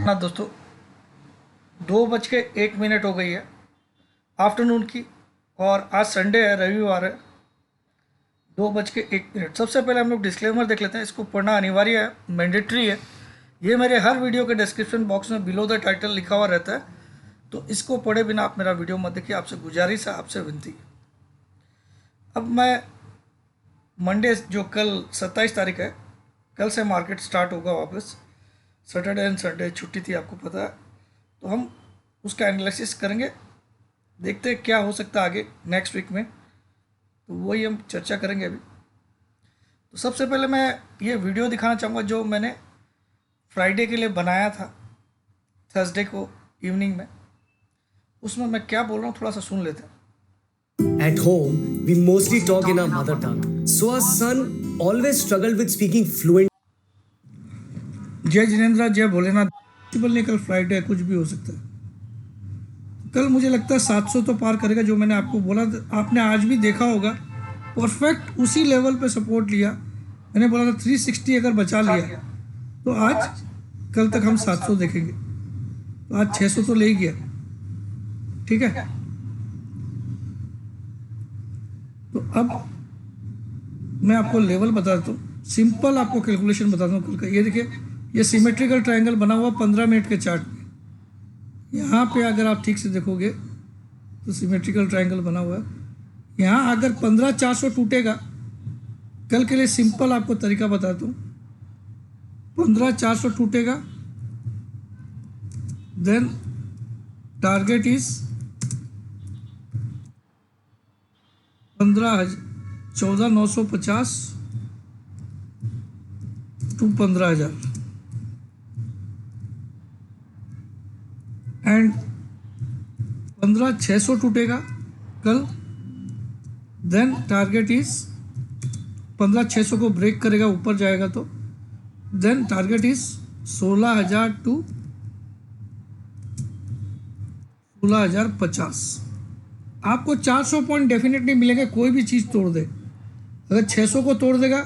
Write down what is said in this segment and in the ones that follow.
हाँ दोस्तों, 2:01 हो गई है आफ्टरनून की। और आज संडे है, रविवार है। 2:01। सबसे पहले हम लोग डिस्क्लेमर देख लेते हैं। इसको पढ़ना अनिवार्य है, मैंडेटरी है। ये मेरे हर वीडियो के डिस्क्रिप्शन बॉक्स में बिलो द टाइटल लिखा हुआ रहता है, तो इसको पढ़े बिना आप मेरा वीडियो मत देखिए। आपसे गुजारिश है, आपसे विनती। अब मैं मंडे, जो कल 27 तारीख है, कल से मार्केट स्टार्ट होगा वापस। सैटरडे एंड संडे छुट्टी थी, आपको पता है। तो हम उसका एनालिसिस करेंगे, देखते हैं क्या हो सकता है आगे नेक्स्ट वीक में। तो वही हम चर्चा करेंगे अभी। तो सबसे पहले मैं ये वीडियो दिखाना चाहूँगा जो मैंने फ्राइडे के लिए बनाया था, थर्सडे को इवनिंग में। उसमें मैं क्या बोल रहा हूँ थोड़ा सा सुन लेते हैं। At home, we mostly talk in our mother tongue. So our son always struggled with speaking fluent. जय जिनेन्द्र, जय भोलेनाथ। पॉसिबल नहीं, कल फ्राइडे है, कुछ भी हो सकता है। कल मुझे लगता है 700 तो पार करेगा, जो मैंने आपको बोला। आपने आज भी देखा होगा, परफेक्ट उसी लेवल पे सपोर्ट लिया। मैंने बोला था 360 अगर बचा लिया तो आज कल तक हम 700 देखेंगे। तो आज 600 तो ले ही गया, ठीक है। तो अब मैं आपको लेवल बताता हूँ, सिंपल आपको कैलकुलेशन बताता हूँ कल का। ये देखिए, ये सिमेट्रिकल ट्रायंगल बना हुआ 15 मिनट के चार्ट में। यहाँ पे अगर आप ठीक से देखोगे तो सिमेट्रिकल ट्रायंगल बना हुआ है। यहाँ अगर 15,400 टूटेगा, कल के लिए सिंपल आपको तरीका बताता हूँ। 15,400 टूटेगा, then target is 14,950 to 15,000 and 15,600 टूटेगा कल, देन टारगेट इज 15,600 को ब्रेक करेगा, ऊपर जाएगा तो देन टारगेट इज 16,000 टू 16,050। आपको 400 पॉइंट डेफिनेटली मिलेंगे, कोई भी चीज़ तोड़ दे। अगर 600 को तोड़ देगा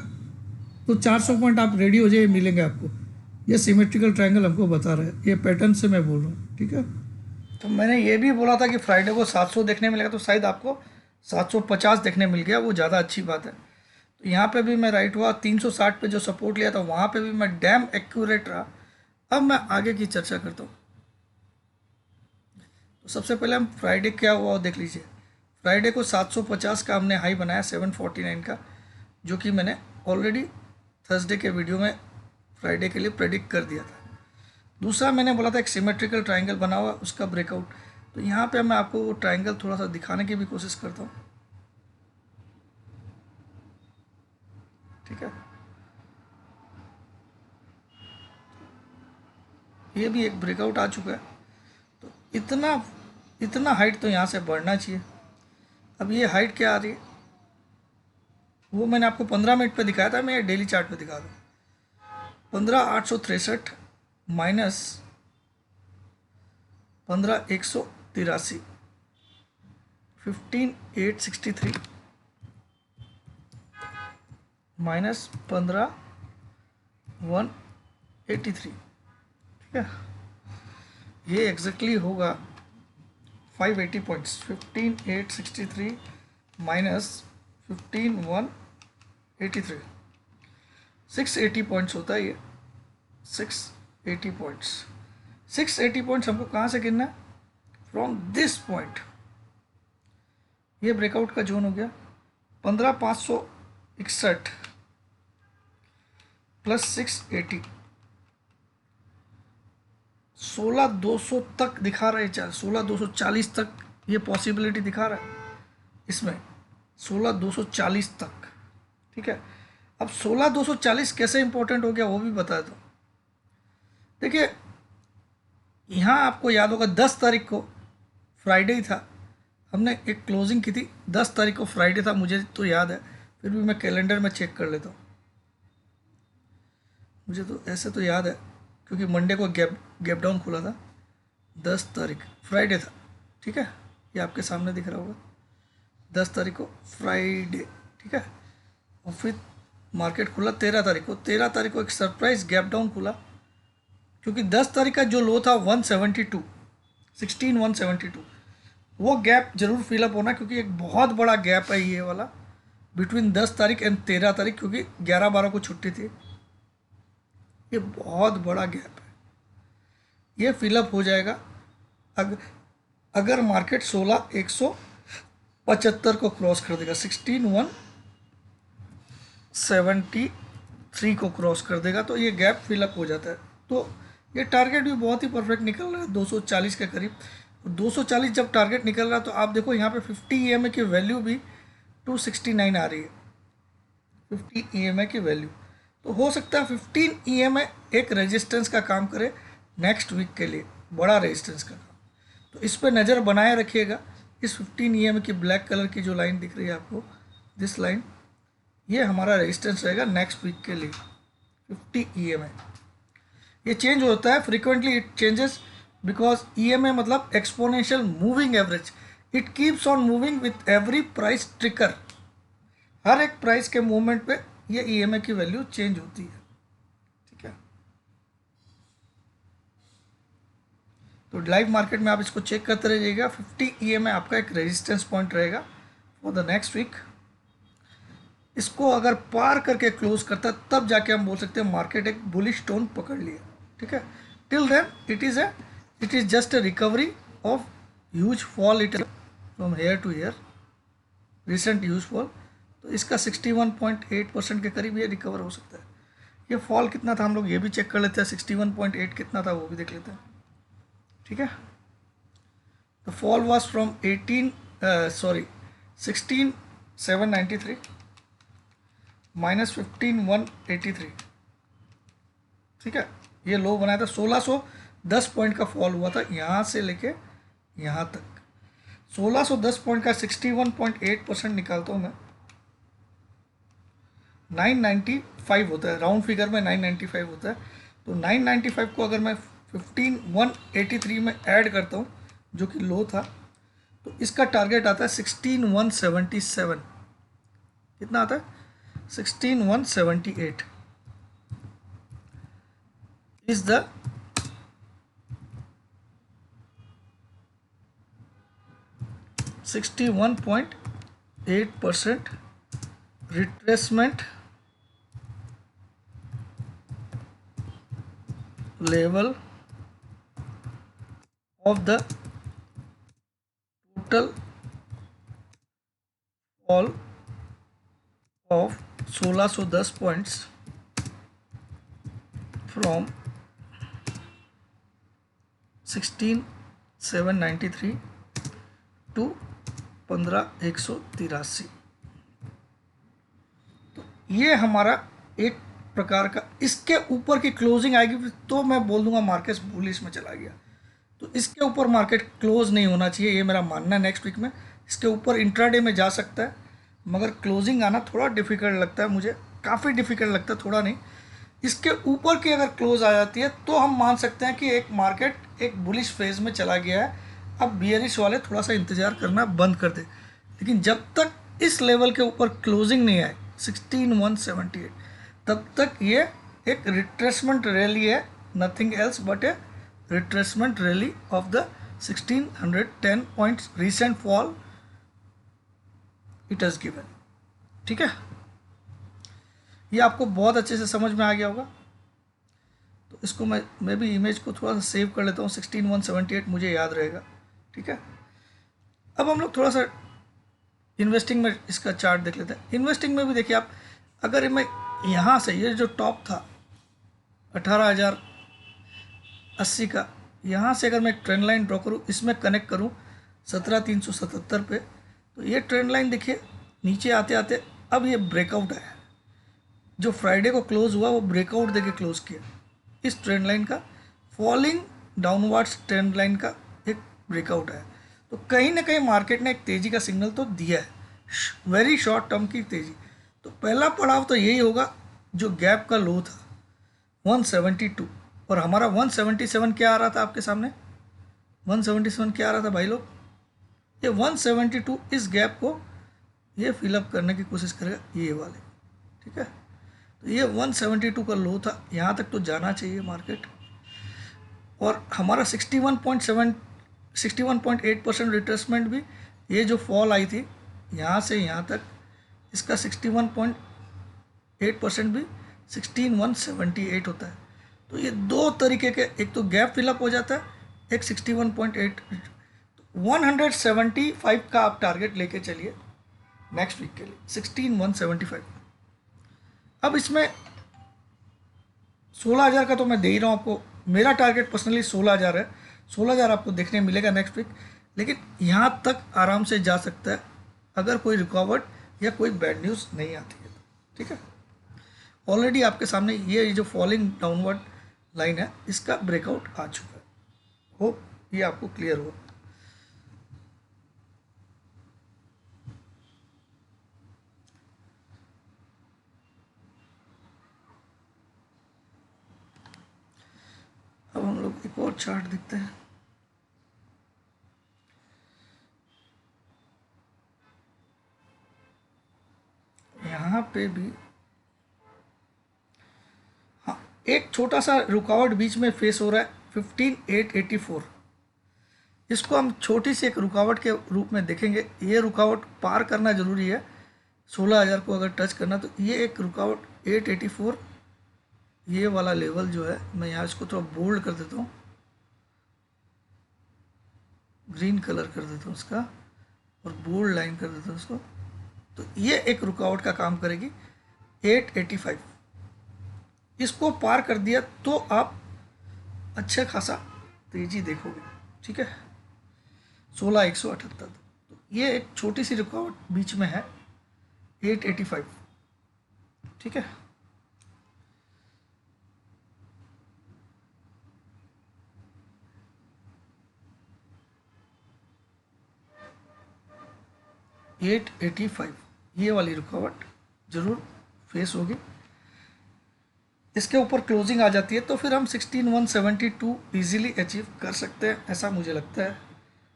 तो 400 पॉइंट आप रेडी हो जाइए, मिलेंगे आपको। ये सिमेट्रिकल ट्रायंगल हमको बता रहा है, ये पैटर्न से मैं बोल रहा हूँ, ठीक है। तो मैंने ये भी बोला था कि फ्राइडे को 700 देखने मिलेगा, तो शायद आपको 750 देखने मिल गया, वो ज़्यादा अच्छी बात है। तो यहाँ पे भी मैं राइट हुआ। 360 पे जो सपोर्ट लिया था वहाँ पे भी मैं डैम एक्यूरेट रहा। अब मैं आगे की चर्चा करता हूँ। तो सबसे पहले हम फ्राइडे क्या हुआ वो देख लीजिए। फ्राइडे को 750 का हमने हाई बनाया, 749 का, जो कि मैंने ऑलरेडी थर्सडे के वीडियो में फ्राइडे के लिए प्रेडिक्ट कर दिया था। दूसरा मैंने बोला था एक सिमेट्रिकल ट्रायंगल बना हुआ, उसका ब्रेकआउट। तो यहाँ पे मैं आपको वो ट्रायंगल थोड़ा सा दिखाने की भी कोशिश करता हूँ, ठीक है। ये भी एक ब्रेकआउट आ चुका है। तो इतना हाइट तो यहाँ से बढ़ना चाहिए। अब ये हाइट क्या आ रही है वो मैंने आपको 15 मिनट पे दिखाया था, मैं ये डेली चार्ट पे दिखा दूँ। 15,863 माइनस 15,183, 15,863 माइनस 15,183, ठीक है। ये एग्जैक्टली होगा 580 पॉइंट्स। 15,863 माइनस 15,183, 680 पॉइंट्स होता है ये। 680 पॉइंट्स, 680 पॉइंट्स हमको कहाँ से गिनना है? From this point. ये ब्रेकआउट का जोन हो गया। 15,561 प्लस 680, 16,200 तक दिखा रहा है। 16,240 तक ये पॉसिबिलिटी दिखा रहा है इसमें, 16,240 तक, ठीक है। अब 16,240 कैसे इंपॉर्टेंट हो गया वो भी बता दो। देखिए, यहाँ आपको याद होगा 10 तारीख को फ्राइडे ही था, हमने एक क्लोजिंग की थी। 10 तारीख को फ्राइडे था, मुझे तो याद है, फिर भी मैं कैलेंडर में चेक कर लेता हूँ। मुझे तो ऐसे तो याद है क्योंकि मंडे को गैप डाउन खुला था। 10 तारीख फ्राइडे था, ठीक है। ये आपके सामने दिख रहा होगा, 10 तारीख को फ्राइडे, ठीक है। और फिर मार्केट खुला 13 तारीख को। 13 तारीख को एक सरप्राइज गैप डाउन खुला, क्योंकि 10 तारीख का जो लो था 172, 16172, वो गैप जरूर फिलअप होना, क्योंकि एक बहुत बड़ा गैप है ये वाला बिटवीन 10 तारीख एंड 13 तारीख, क्योंकि 11-12 को छुट्टी थी। ये बहुत बड़ा गैप है, ये फिलअप हो जाएगा अगर मार्केट 16,175 को क्रॉस कर देगा, 16,173 को क्रॉस कर देगा, तो ये गैप फिलअप हो जाता है। तो ये टारगेट भी बहुत ही परफेक्ट निकल रहा है 240 के करीब। 240 जब टारगेट निकल रहा है तो आप देखो यहाँ पे 50 EMA की वैल्यू भी 269 आ रही है, 50 EMA की वैल्यू। तो हो सकता है 15 EMA एक रेजिस्टेंस का काम करे नेक्स्ट वीक के लिए, बड़ा रेजिस्टेंस का काम। तो इस पर नज़र बनाए रखिएगा। इस 15 EMA की ब्लैक कलर की जो लाइन दिख रही है आपको, दिस लाइन, ये हमारा रेजिस्टेंस रहेगा नेक्स्ट वीक के लिए 50 EMA। ये चेंज होता है frequently, it changes because EMA मतलब exponential moving average, it keeps on moving with every price trigger. हर एक प्राइस के मूवमेंट पे ये EMA की वैल्यू चेंज होती है, ठीक है। तो लाइव मार्केट में आप इसको चेक करते रहिएगा। 50 EMA आपका एक रेजिस्टेंस पॉइंट रहेगा फॉर द नेक्स्ट वीक। इसको अगर पार करके क्लोज करता है तब जाके हम बोल सकते हैं मार्केट एक बुलिश टोन पकड़ लिया, ठीक है। Till then it is just a recovery of huge fall, it from here to here, recent huge fall. तो इसका 61.8% के करीब ये रिकवर हो सकता है। ये फॉल कितना था हम लोग ये भी चेक कर लेते हैं, 61.8 कितना था वो भी देख लेते हैं, ठीक है। The fall was from 16,793 minus 15,183, ठीक है। ये लो बनाया था, 1610 पॉइंट का फॉल हुआ था यहाँ से लेके यहाँ तक। 1610 पॉइंट का 61.8% निकालता हूँ मैं, 995 होता है, राउंड फिगर में 995 होता है। तो 995 को अगर मैं 15,183 में ऐड करता हूँ जो कि लो था, तो इसका टारगेट आता है 16,177। कितना आता है? 16,178 is the %61.8 retracement level of the total fall of 1610 points from 16,793 to 15,183। तो ये हमारा एक प्रकार का, इसके ऊपर की क्लोजिंग आएगी तो मैं बोल दूंगा मार्केट बुलिश में चला गया। तो इसके ऊपर मार्केट क्लोज नहीं होना चाहिए, ये मेरा मानना है। नेक्स्ट वीक में इसके ऊपर इंट्राडे में जा सकता है, मगर क्लोजिंग आना थोड़ा डिफ़िकल्ट लगता है मुझे, काफ़ी डिफ़िकल्ट लगता है, थोड़ा नहीं। इसके ऊपर की अगर क्लोज आ जाती है तो हम मान सकते हैं कि एक मार्केट एक बुलिश फेज में चला गया है। अब बियरिश वाले थोड़ा सा इंतज़ार करना बंद कर दे, लेकिन जब तक इस लेवल के ऊपर क्लोजिंग नहीं आए 16,178, तब तक ये एक रिट्रेसमेंट रैली है, nothing else but A retracement rally of the 1610 points recent fall it has given, ठीक है। ये आपको बहुत अच्छे से समझ में आ गया होगा। तो इसको मैं भी इमेज को थोड़ा सा सेव कर लेता हूँ, 16,178 मुझे याद रहेगा, ठीक है। अब हम लोग थोड़ा सा इन्वेस्टिंग में इसका चार्ट देख लेते हैं। इन्वेस्टिंग में भी देखिए आप, अगर मैं यहाँ से ये जो टॉप था 18,080 का, यहाँ से अगर मैं ट्रेंड लाइन ड्रॉ करूँ, इसमें कनेक्ट करूँ 17,377 पे, तो ये ट्रेंड लाइन देखिए नीचे आते आते अब ये ब्रेकआउट है। जो फ्राइडे को क्लोज हुआ वो ब्रेकआउट देके क्लोज किया। इस ट्रेंड लाइन का फॉलिंग डाउनवर्ड्स ट्रेंड लाइन का एक ब्रेकआउट है। तो कहीं ना कहीं मार्केट ने एक तेज़ी का सिग्नल तो दिया है, वेरी शॉर्ट टर्म की तेज़ी। तो पहला पड़ाव तो यही होगा, जो गैप का लो था 172, और हमारा 177 क्या आ रहा था आपके सामने, 177 क्या आ रहा था भाई लोग, ये 172 इस गैप को ये फिलअप करने की कोशिश करेगा, ये वाले, ठीक है। तो ये 172 का लो था, यहाँ तक तो जाना चाहिए मार्केट। और हमारा 61.8% रिट्रेसमेंट भी, ये जो फॉल आई थी यहाँ से यहाँ तक, इसका 61.8% भी 16,178 होता है। तो ये दो तरीके के, एक तो गैप फिलअप हो जाता है, एक 61.8, 175 का आप टारगेट लेके चलिए नेक्स्ट वीक के लिए, 16,175। अब इसमें 16,000 का तो मैं दे ही रहा हूँ आपको, मेरा टारगेट पर्सनली 16,000 है। 16,000 आपको देखने मिलेगा नेक्स्ट वीक, लेकिन यहाँ तक आराम से जा सकता है अगर कोई रुकावट या कोई बैड न्यूज़ नहीं आती है। ठीक है, ऑलरेडी आपके सामने ये जो फॉलिंग डाउनवर्ड लाइन है, इसका ब्रेकआउट आ चुका है। होप ये आपको क्लियर हो। अब हम लोग एक और चार्ट देखते हैं। यहाँ पे भी हाँ, एक छोटा सा रुकावट बीच में फेस हो रहा है, 15,884। इसको हम छोटी सी एक रुकावट के रूप में देखेंगे। ये रुकावट पार करना जरूरी है, 16,000 को अगर टच करना, तो ये एक रुकावट 884, ये वाला लेवल जो है, मैं यहाँ इसको थोड़ा बोल्ड कर देता हूँ, ग्रीन कलर कर देता हूँ इसका, और बोल्ड लाइन कर देता हूँ इसको। तो ये एक रुकावट का काम करेगी 885। इसको पार कर दिया तो आप अच्छा खासा तेजी देखोगे। ठीक है, 16,178। तो ये एक छोटी सी रुकावट बीच में है, 885। ठीक है, $885, ये वाली रुकावट जरूर फेस होगी। इसके ऊपर क्लोजिंग आ जाती है तो फिर हम 16,172 इजीली अचीव कर सकते हैं, ऐसा मुझे लगता है।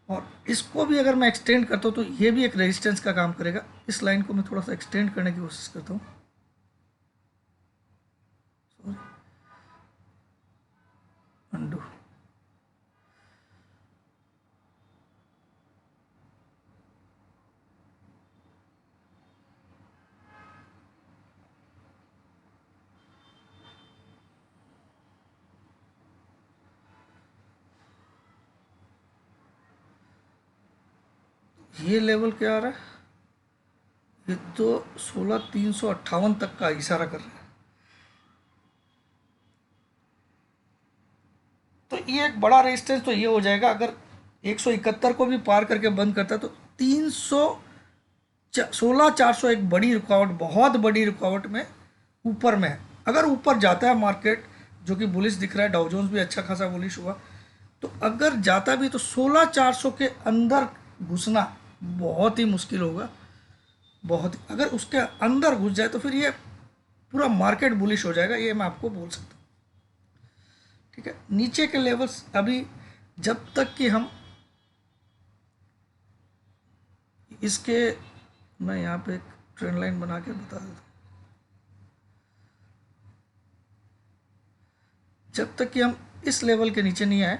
और इसको भी अगर मैं एक्सटेंड करता हूँ तो ये भी एक रेजिस्टेंस का काम करेगा। इस लाइन को मैं थोड़ा सा एक्सटेंड करने की कोशिश करता हूँ। अंडू, ये लेवल क्या आ रहा है, ये तो 16,358 तक का इशारा कर रहा है। तो ये एक बड़ा रेजिस्टेंस तो ये हो जाएगा। अगर 171 को भी पार करके बंद करता है तो 16,400 एक बड़ी रुकावट, बहुत बड़ी रुकावट में ऊपर में है। अगर ऊपर जाता है मार्केट, जो कि बुलिश दिख रहा है, डाउ जोन्स भी अच्छा खासा बुलिश हुआ, तो अगर जाता भी तो 16,400 के अंदर घुसना बहुत ही मुश्किल होगा, बहुत ही। अगर उसके अंदर घुस जाए तो फिर ये पूरा मार्केट बुलिश हो जाएगा, ये मैं आपको बोल सकता हूँ। ठीक है, नीचे के लेवल्स अभी जब तक कि हम इसके, मैं यहाँ पे एक ट्रेंड लाइन बना के बता देता हूँ, जब तक कि हम इस लेवल के नीचे नहीं आए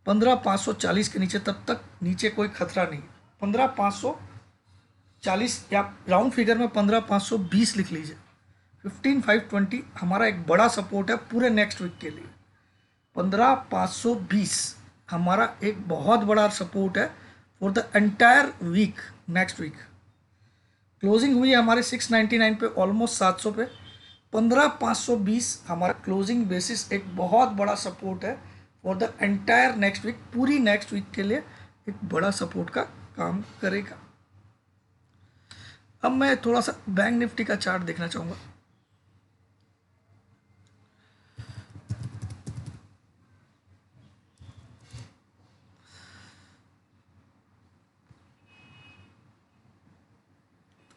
15,540 के नीचे, तब तक नीचे कोई खतरा नहीं। 15,540 या राउंड फिगर में 15,520 लिख लीजिए। 15,520 हमारा एक बड़ा सपोर्ट है पूरे नेक्स्ट वीक के लिए। 15,520 हमारा एक बहुत बड़ा सपोर्ट है for the entire week, next week. Closing हुई है हमारे 699 पे, ऑलमोस्ट 700 पे। 15,520 हमारा क्लोजिंग बेसिस एक बहुत बड़ा सपोर्ट है for the entire next week, पूरी नेक्स्ट वीक के लिए एक बड़ा सपोर्ट का काम करेगा। अब मैं थोड़ा सा बैंक निफ्टी का चार्ट देखना चाहूँगा।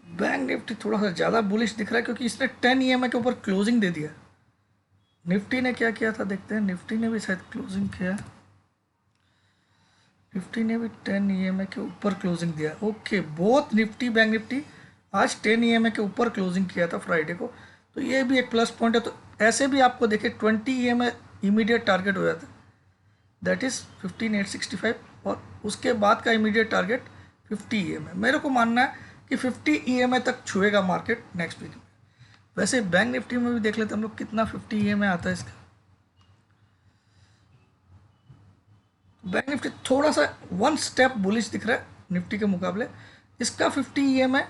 बैंक निफ्टी थोड़ा सा ज़्यादा बुलिश दिख रहा है क्योंकि इसने 10 EMA के ऊपर क्लोजिंग दे दिया। निफ्टी ने क्या किया था देखते हैं, निफ्टी ने भी शायद क्लोजिंग किया, निफ्टी ने भी 10 EMA के ऊपर क्लोजिंग दिया। Okay, both Nifty bank Nifty आज 10 EMA के ऊपर क्लोजिंग किया था फ्राइडे को, तो ये भी एक प्लस पॉइंट है। तो ऐसे भी आपको देखिए 20 EMA इमीडिएट टारगेट हो जाता है, दैट इज़ 15,865 और उसके बाद का इमीडिएट टारगेट 50 EMA। मेरे को मानना है कि 50 EMA तक छुएगा मार्केट नेक्स्ट वीक में। वैसे बैंक निफ्टी में भी देख लेते हम लोग कितना 50 EMA आता है इसका। बैंक निफ्टी थोड़ा सा 1 स्टेप बुलिश दिख रहा है निफ्टी के मुकाबले। इसका 50 EMA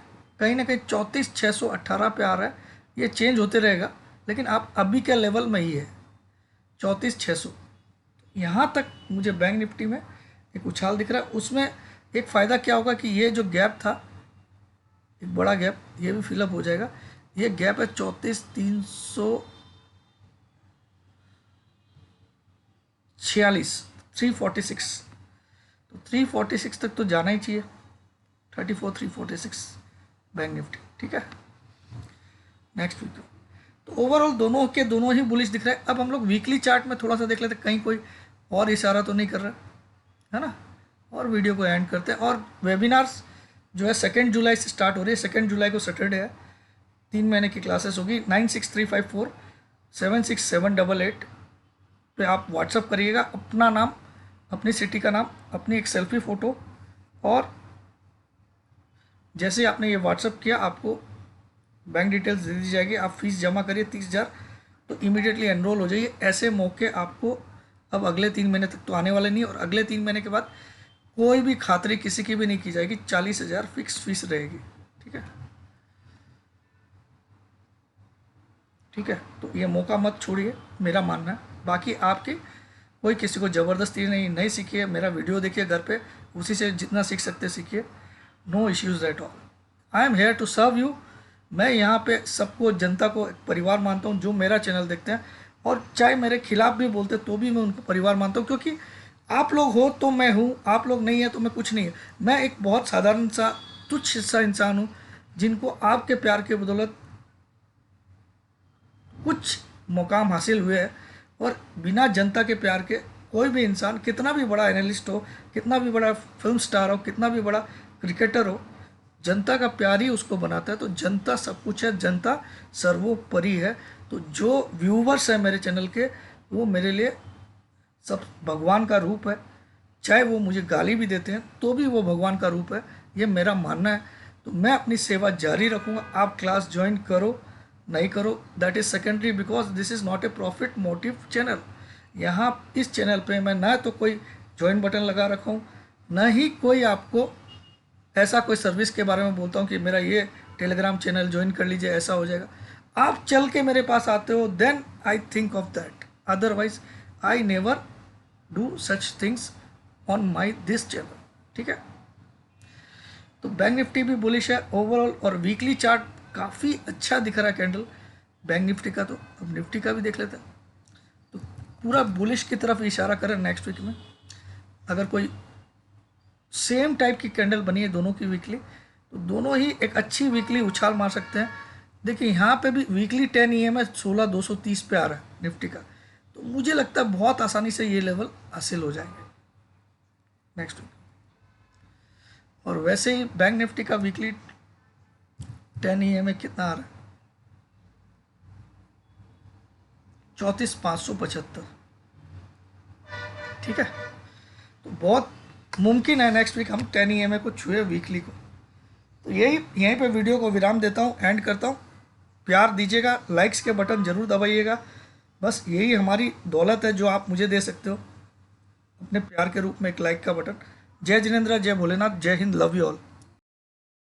कहीं ना कहीं 34,618 पे आ रहा है। ये चेंज होते रहेगा, लेकिन आप अभी के लेवल में ही है 34,600। यहाँ तक मुझे बैंक निफ्टी में एक उछाल दिख रहा है। उसमें एक फ़ायदा क्या होगा कि ये जो गैप था, एक बड़ा गैप, ये भी फिलअप हो जाएगा। ये गैप है 34,346, 346, तो 346 तक तो जाना ही चाहिए। 34,346 बैंक निफ्टी, ठीक है। नेक्स्ट वीक तो ओवरऑल दोनों के दोनों ही बुलिश दिख रहा है। अब हम लोग वीकली चार्ट में थोड़ा सा देख लेते हैं, कहीं कोई और इशारा तो नहीं कर रहा है ना। और वीडियो को एंड करते हैं। और वेबिनार्स जो है 2 जुलाई से स्टार्ट हो रही है। 2 जुलाई को सैटरडे है। 3 महीने की क्लासेस होगी। 9635476788 पे आप व्हाट्सअप करिएगा अपना नाम, अपनी सिटी का नाम, अपनी एक सेल्फी फ़ोटो, और जैसे आपने ये व्हाट्सअप किया आपको बैंक डिटेल्स दे दी जाएगी। आप फीस जमा करिए 30,000, तो इमीडिएटली एनरोल हो जाइए। ऐसे मौके आपको अब अगले 3 महीने तक तो आने वाले नहीं, और अगले 3 महीने के बाद कोई भी खातरी किसी की भी नहीं की जाएगी। 40,000 फिक्स फीस रहेगी, ठीक है। ठीक है, तो ये मौका मत छोड़िए, मेरा मानना है। बाकी आपकी कोई किसी को ज़बरदस्ती नहीं सीखिए। मेरा वीडियो देखिए घर पे, उसी से जितना सीख सकते सीखिए। No issues at all. I am here to serve you. मैं यहाँ पे सबको, जनता को एक परिवार मानता हूँ जो मेरा चैनल देखते हैं, और चाहे मेरे खिलाफ भी बोलते तो भी मैं उनको परिवार मानता हूँ, क्योंकि आप लोग हो तो मैं हूँ, आप लोग नहीं है तो मैं कुछ नहीं है। मैं एक बहुत साधारण सा तुच्छ सा इंसान हूँ, जिनको आपके प्यार के बदौलत कुछ मुकाम हासिल हुए हैं। और बिना जनता के प्यार के कोई भी इंसान, कितना भी बड़ा एनालिस्ट हो, कितना भी बड़ा फिल्म स्टार हो, कितना भी बड़ा क्रिकेटर हो, जनता का प्यार ही उसको बनाता है। तो जनता सब कुछ है, जनता सर्वोपरि है। तो जो व्यूवर्स हैं मेरे चैनल के, वो मेरे लिए सब भगवान का रूप है। चाहे वो मुझे गाली भी देते हैं तो भी वो भगवान का रूप है, ये मेरा मानना है। तो मैं अपनी सेवा जारी रखूँगा। आप क्लास ज्वाइन करो नहीं करो, that is secondary, because this is not a profit motive channel. यहाँ इस चैनल पे मैं ना तो कोई ज्वाइन बटन लगा रखा हूँ, ना ही कोई आपको ऐसा कोई सर्विस के बारे में बोलता हूँ कि मेरा ये टेलीग्राम चैनल ज्वाइन कर लीजिए, ऐसा हो जाएगा। आप चल के मेरे पास आते हो, then I think of that, otherwise I never do such things on my this channel, ठीक है। तो बैंक निफ्टी भी बुलिश है ओवरऑल, और वीकली चार्ट काफ़ी अच्छा दिख रहा है कैंडल बैंक निफ्टी का। तो अब निफ्टी का भी देख लेते हैं। तो पूरा बुलिश की तरफ इशारा करें नेक्स्ट वीक में। अगर कोई सेम टाइप की कैंडल बनी है दोनों की वीकली, तो दोनों ही एक अच्छी वीकली उछाल मार सकते हैं। देखिए यहाँ पे भी वीकली 10 EMA 16,230 पे आ रहा है निफ्टी का। तो मुझे लगता है बहुत आसानी से ये लेवल हासिल हो जाएंगे नेक्स्ट वीक। और वैसे ही बैंक निफ्टी का वीकली 10 EMA कितना आ रहा है? 34,575, ठीक है। तो बहुत मुमकिन है नेक्स्ट वीक हम 10 EMA को छुए वीकली को। तो यहीं पे वीडियो को विराम देता हूँ, एंड करता हूँ। प्यार दीजिएगा, लाइक्स के बटन ज़रूर दबाइएगा। बस यही हमारी दौलत है जो आप मुझे दे सकते हो, अपने प्यार के रूप में एक लाइक का बटन। जय जिनेंद्र, जय भोलेनाथ, जय हिंद, लव यू ऑल।